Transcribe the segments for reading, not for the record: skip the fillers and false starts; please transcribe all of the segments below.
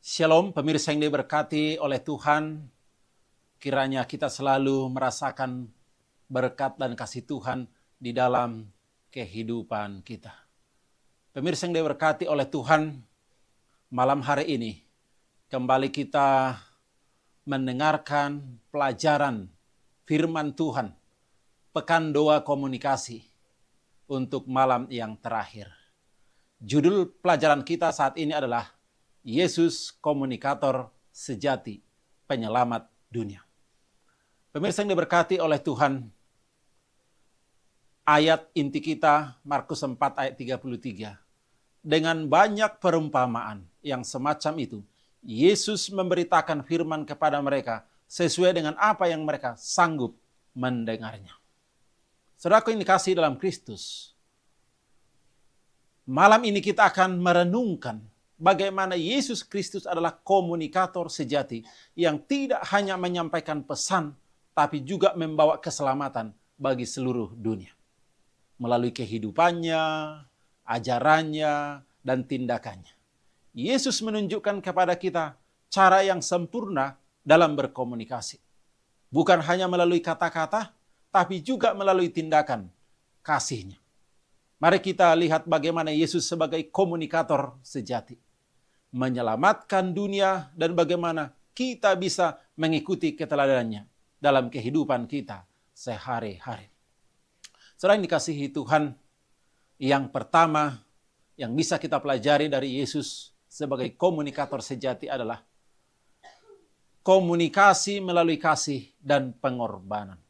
Shalom pemirsa yang diberkati oleh Tuhan, kiranya kita selalu merasakan berkat dan kasih Tuhan di dalam kehidupan kita. Pemirsa yang diberkati oleh Tuhan, malam hari ini kembali kita mendengarkan pelajaran firman Tuhan, Pekan Doa Komunikasi untuk malam yang terakhir. Judul pelajaran kita saat ini adalah Yesus komunikator sejati, penyelamat dunia. Pemirsa yang diberkati oleh Tuhan, ayat inti kita Markus 4 ayat 33. Dengan banyak perumpamaan yang semacam itu, Yesus memberitakan firman kepada mereka sesuai dengan apa yang mereka sanggup mendengarnya. Saudaraku yang dikasihi dalam Kristus, malam ini kita akan merenungkan bagaimana Yesus Kristus adalah komunikator sejati yang tidak hanya menyampaikan pesan, tapi juga membawa keselamatan bagi seluruh dunia. Melalui kehidupannya, ajarannya, dan tindakannya. Yesus menunjukkan kepada kita cara yang sempurna dalam berkomunikasi. Bukan hanya melalui kata-kata, tapi juga melalui tindakan kasih-Nya. Mari kita lihat bagaimana Yesus sebagai komunikator sejati menyelamatkan dunia dan bagaimana kita bisa mengikuti keteladanannya dalam kehidupan kita sehari-hari. Saudara yang dikasihi Tuhan, yang pertama yang bisa kita pelajari dari Yesus sebagai komunikator sejati adalah komunikasi melalui kasih dan pengorbanan.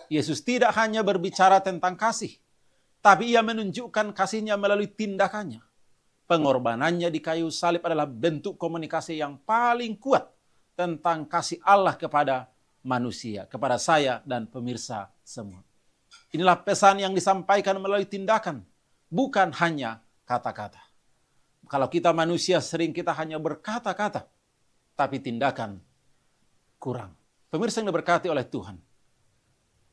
Yesus tidak hanya berbicara tentang kasih, tapi Ia menunjukkan kasih-Nya melalui tindakannya. Pengorbanannya di kayu salib adalah bentuk komunikasi yang paling kuat tentang kasih Allah kepada manusia, kepada saya dan pemirsa semua. Inilah pesan yang disampaikan melalui tindakan, bukan hanya kata-kata. Kalau kita manusia sering kita hanya berkata-kata, tapi tindakan kurang. Pemirsa yang diberkati oleh Tuhan.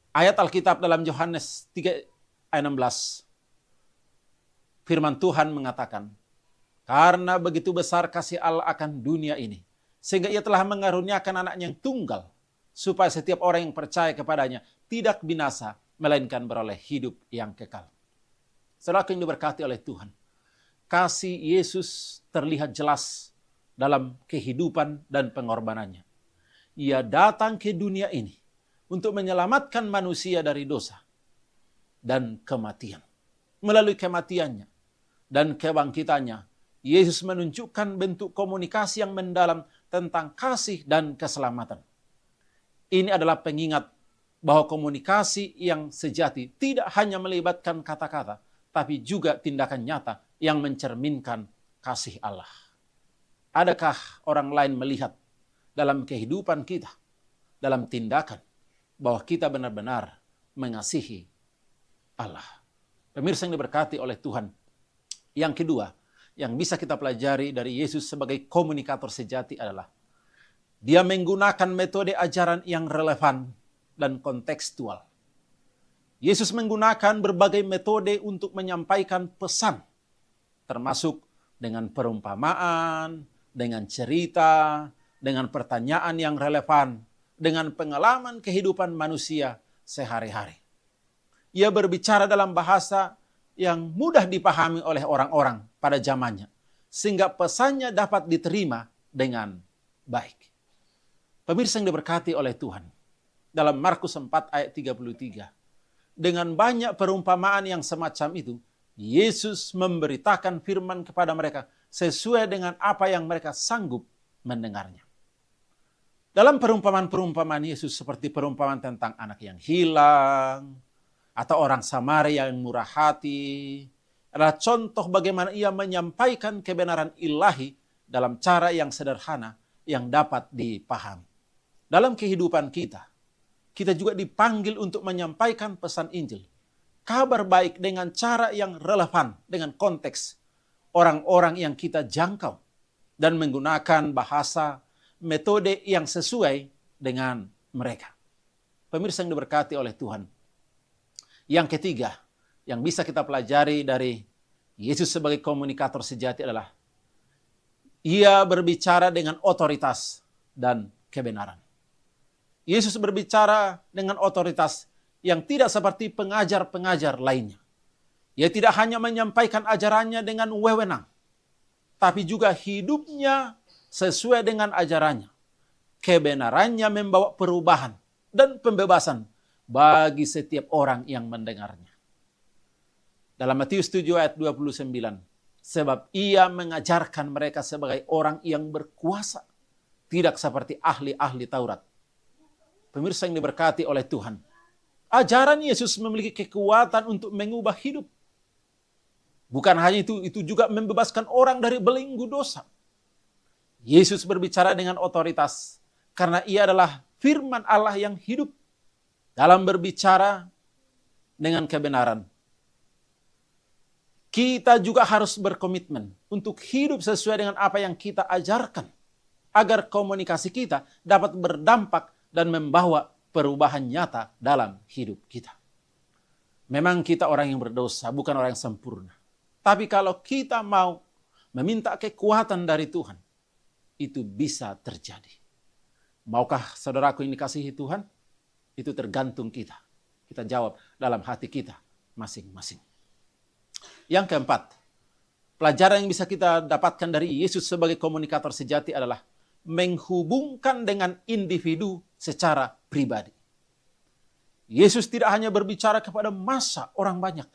Ayat Alkitab dalam Yohanes 3 ayat 16. Firman Tuhan mengatakan, karena begitu besar kasih Allah akan dunia ini, sehingga Ia telah mengaruniakan anaknya yang tunggal, supaya setiap orang yang percaya kepadanya tidak binasa, melainkan beroleh hidup yang kekal. Saudara yang diberkati oleh Tuhan, kasih Yesus terlihat jelas dalam kehidupan dan pengorbanannya. Ia datang ke dunia ini untuk menyelamatkan manusia dari dosa dan kematian. Melalui kematiannya dan kebangkitannya, Yesus menunjukkan bentuk komunikasi yang mendalam tentang kasih dan keselamatan. Ini adalah pengingat bahwa komunikasi yang sejati tidak hanya melibatkan kata-kata, tapi juga tindakan nyata yang mencerminkan kasih Allah. Adakah orang lain melihat dalam kehidupan kita, dalam tindakan, bahwa kita benar-benar mengasihi Allah? Pemirsa yang diberkati oleh Tuhan, yang kedua, yang bisa kita pelajari dari Yesus sebagai komunikator sejati adalah Dia menggunakan metode ajaran yang relevan dan kontekstual. Yesus menggunakan berbagai metode untuk menyampaikan pesan, termasuk dengan perumpamaan, dengan cerita, dengan pertanyaan yang relevan, dengan pengalaman kehidupan manusia sehari-hari. Ia berbicara dalam bahasa yang mudah dipahami oleh orang-orang pada zamannya, sehingga pesannya dapat diterima dengan baik. Pemirsa yang diberkati oleh Tuhan, dalam Markus 4 ayat 33, dengan banyak perumpamaan yang semacam itu, Yesus memberitakan firman kepada mereka sesuai dengan apa yang mereka sanggup mendengarnya. Dalam perumpamaan-perumpamaan Yesus seperti perumpamaan tentang anak yang hilang, atau orang Samaria yang murah hati, adalah contoh bagaimana Ia menyampaikan kebenaran ilahi dalam cara yang sederhana yang dapat dipahami. Dalam kehidupan kita juga dipanggil untuk menyampaikan pesan Injil, kabar baik dengan cara yang relevan dengan konteks orang-orang yang kita jangkau, dan menggunakan bahasa, metode yang sesuai dengan mereka. Pemirsa yang diberkati oleh Tuhan, yang ketiga, yang bisa kita pelajari dari Yesus sebagai komunikator sejati adalah Ia berbicara dengan otoritas dan kebenaran. Yesus berbicara dengan otoritas yang tidak seperti pengajar-pengajar lainnya. Ia tidak hanya menyampaikan ajarannya dengan wewenang, tapi juga hidupnya sesuai dengan ajarannya. Kebenarannya membawa perubahan dan pembebasan bagi setiap orang yang mendengarnya. Dalam Matius 7 ayat 29, sebab ia mengajarkan mereka sebagai orang yang berkuasa, tidak seperti ahli-ahli Taurat. Pemirsa yang diberkati oleh Tuhan, ajaran Yesus memiliki kekuatan untuk mengubah hidup. Bukan hanya itu juga membebaskan orang dari belenggu dosa. Yesus berbicara dengan otoritas karena ia adalah firman Allah yang hidup dalam berbicara dengan kebenaran. Kita juga harus berkomitmen untuk hidup sesuai dengan apa yang kita ajarkan, agar komunikasi kita dapat berdampak dan membawa perubahan nyata dalam hidup kita. Memang kita orang yang berdosa, bukan orang yang sempurna. Tapi kalau kita mau meminta kekuatan dari Tuhan, itu bisa terjadi. Maukah saudaraku yang dikasihi Tuhan? Itu tergantung kita. Kita jawab dalam hati kita masing-masing. Yang keempat, pelajaran yang bisa kita dapatkan dari Yesus sebagai komunikator sejati adalah menghubungkan dengan individu secara pribadi. Yesus tidak hanya berbicara kepada massa orang banyak,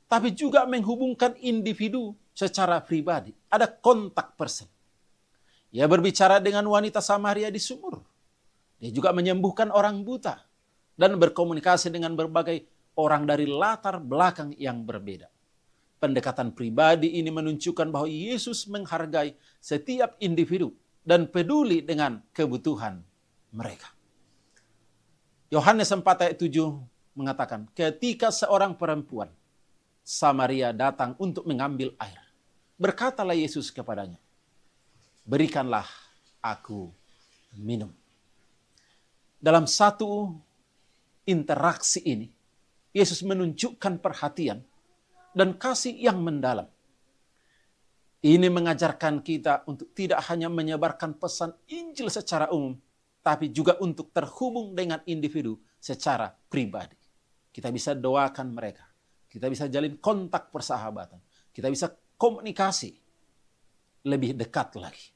tapi juga menghubungkan individu secara pribadi. Ada kontak person. Ia berbicara dengan wanita Samaria di sumur. Dia juga menyembuhkan orang buta dan berkomunikasi dengan berbagai orang dari latar belakang yang berbeda. Pendekatan pribadi ini menunjukkan bahwa Yesus menghargai setiap individu dan peduli dengan kebutuhan mereka. Yohanes 4 ayat 7 mengatakan, ketika seorang perempuan Samaria datang untuk mengambil air, berkatalah Yesus kepadanya, berikanlah aku minum. Dalam satu interaksi ini, Yesus menunjukkan perhatian dan kasih yang mendalam. Ini mengajarkan kita untuk tidak hanya menyebarkan pesan Injil secara umum, tapi juga untuk terhubung dengan individu secara pribadi. Kita bisa doakan mereka. Kita bisa jalin kontak persahabatan. Kita bisa komunikasi lebih dekat lagi.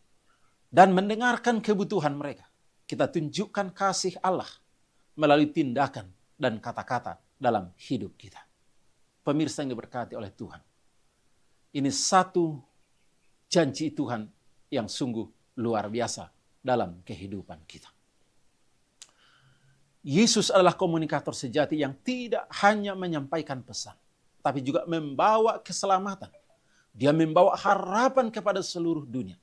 Dan mendengarkan kebutuhan mereka. Kita tunjukkan kasih Allah melalui tindakan dan kata-kata dalam hidup kita. Pemirsa yang diberkati oleh Tuhan. Ini satu janji Tuhan yang sungguh luar biasa dalam kehidupan kita. Yesus adalah komunikator sejati yang tidak hanya menyampaikan pesan, tapi juga membawa keselamatan. Dia membawa harapan kepada seluruh dunia.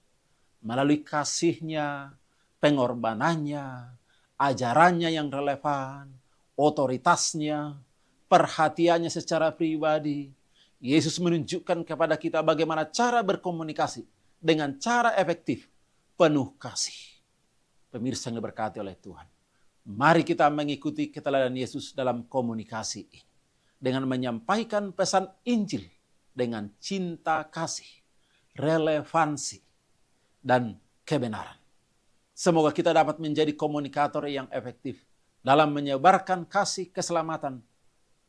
Melalui kasihnya, pengorbanannya, ajarannya yang relevan, otoritasnya, perhatiannya secara pribadi. Yesus menunjukkan kepada kita bagaimana cara berkomunikasi dengan cara efektif, penuh kasih. Pemirsa yang diberkati oleh Tuhan. Mari kita mengikuti keteladanan Yesus dalam komunikasi ini. Dengan menyampaikan pesan Injil dengan cinta kasih, relevansi, dan kebenaran. Semoga kita dapat menjadi komunikator yang efektif dalam menyebarkan kasih keselamatan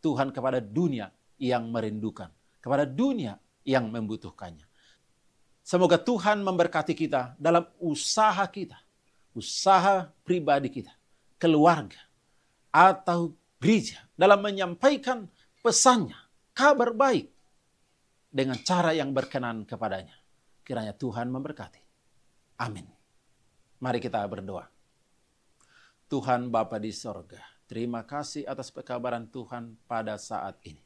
Tuhan kepada dunia yang merindukan, kepada dunia yang membutuhkannya. Semoga Tuhan memberkati kita dalam usaha kita, usaha pribadi kita, keluarga, atau gereja, dalam menyampaikan pesannya, kabar baik, dengan cara yang berkenan kepadanya. Kiranya Tuhan memberkati. Amin. Mari kita berdoa. Tuhan Bapa di sorga, terima kasih atas pekabaran Tuhan pada saat ini.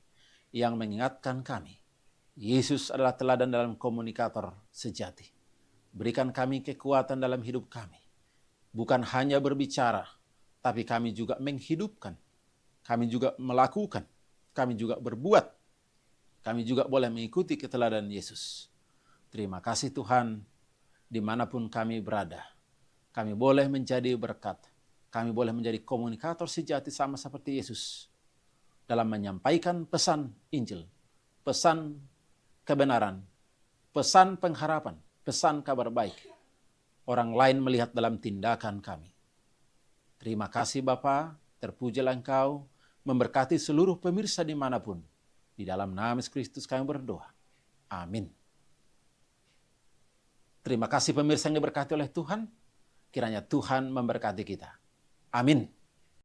Yang mengingatkan kami, Yesus adalah teladan dalam komunikator sejati. Berikan kami kekuatan dalam hidup kami. Bukan hanya berbicara, tapi kami juga menghidupkan. Kami juga melakukan. Kami juga berbuat. Kami juga boleh mengikuti keteladan Yesus. Terima kasih Tuhan, dimanapun kami berada. Kami boleh menjadi berkat. Kami boleh menjadi komunikator sejati sama seperti Yesus dalam menyampaikan pesan Injil, pesan kebenaran, pesan pengharapan pesan kabar baik. Orang lain melihat dalam tindakan kami. Terima kasih Bapa, terpujilah Engkau, memberkati seluruh pemirsa dimanapun. Di dalam nama Yesus Kristus kami berdoa. Amin. Terima kasih pemirsa yang diberkati oleh Tuhan. Kiranya Tuhan memberkati kita. Amin.